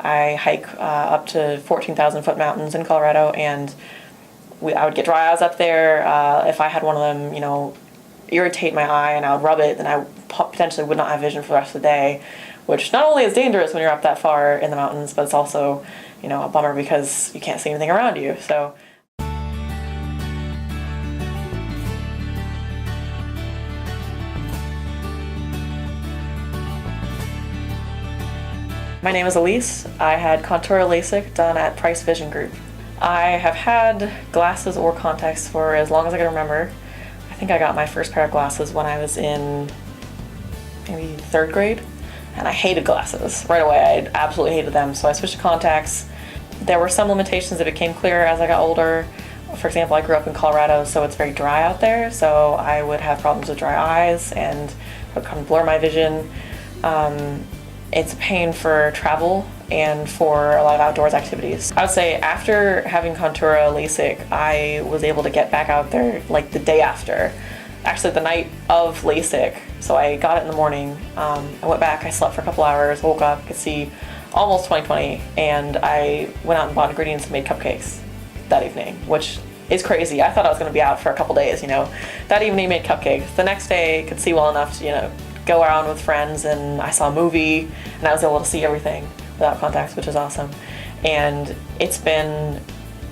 I hike up to 14,000-foot mountains in Colorado, and I would get dry eyes up there. If I had one of them, irritate my eye and I would rub it, then I potentially would not have vision for the rest of the day, which not only is dangerous when you're up that far in the mountains, but it's also, a bummer because you can't see anything around you. So. My name is Elyse. I had CONTOURA LASIK done at Price Vision Group. I have had glasses or contacts for as long as I can remember. I think I got my first pair of glasses when I was in maybe 3rd grade, and I hated glasses right away. I absolutely hated them, so I switched to contacts. There were some limitations that became clearer as I got older. For example, I grew up in Colorado, so it's very dry out there, so I would have problems with dry eyes and it would kind of blur my vision. It's a pain for travel and for a lot of outdoors activities. I would say after having CONTOURA LASIK, I was able to get back out there like the day after. Actually the night of LASIK, so I got it in the morning. I went back, I slept for a couple hours, woke up, could see almost 20/20, and I went out and bought ingredients and made cupcakes that evening, which is crazy. I thought I was going to be out for a couple days, That evening made cupcakes. The next day could see well enough to, go around with friends, and I saw a movie and I was able to see everything without contacts, which is awesome. And it's been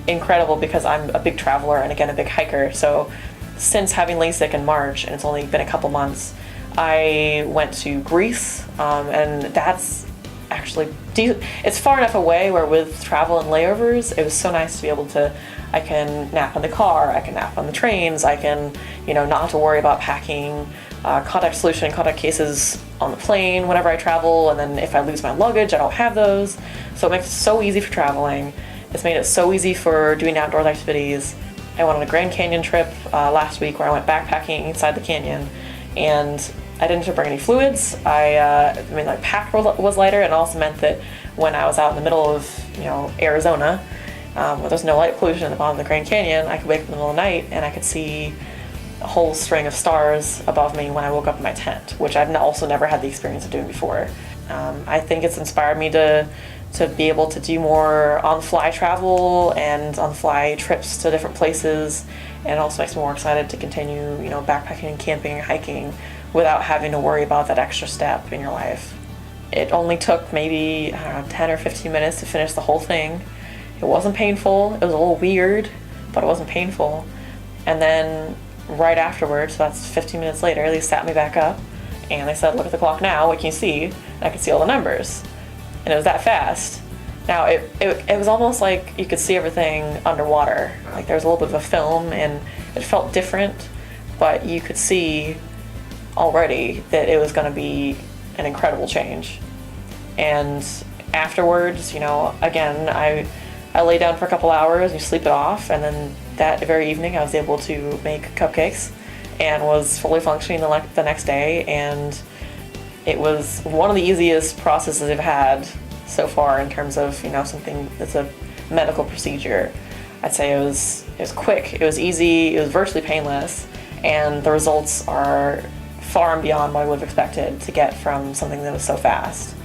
incredible because I'm a big traveler and again a big hiker. So since having LASIK in March, and it's only been a couple months, I went to Greece, and that's actually it's far enough away where with travel and layovers it was so nice to be able to, I can nap in the car, I can nap on the trains, I can not have to worry about packing contact solution, contact cases on the plane whenever I travel, and then if I lose my luggage I don't have those. So it makes it so easy for traveling. It's made it so easy for doing outdoors activities. I went on a Grand Canyon trip last week where I went backpacking inside the canyon, and I didn't have to bring any fluids. My pack was lighter, and it also meant that when I was out in the middle of Arizona, where there's no light pollution at the bottom of the Grand Canyon, I could wake up in the middle of the night and I could see a whole string of stars above me when I woke up in my tent, which I've also never had the experience of doing before. I think it's inspired me to be able to do more on-the-fly travel and on-the-fly trips to different places, and it also makes me more excited to continue, backpacking and camping and hiking without having to worry about that extra step in your life. It only took maybe, 10 or 15 minutes to finish the whole thing. It wasn't painful. It was a little weird, but it wasn't painful. And then right afterwards, so that's 15 minutes later, they sat me back up and they said, "Look at the clock now, what can you see?" And I could see all the numbers. And it was that fast. Now, it was almost like you could see everything underwater. Like there was a little bit of a film and it felt different, but you could see already that it was going to be an incredible change. And afterwards, again, I lay down for a couple hours, you sleep it off, and then that very evening I was able to make cupcakes and was fully functioning the next day, and it was one of the easiest processes I've had so far in terms of something that's a medical procedure. I'd say it was quick, it was easy, it was virtually painless, and the results are far and beyond what I would have expected to get from something that was so fast.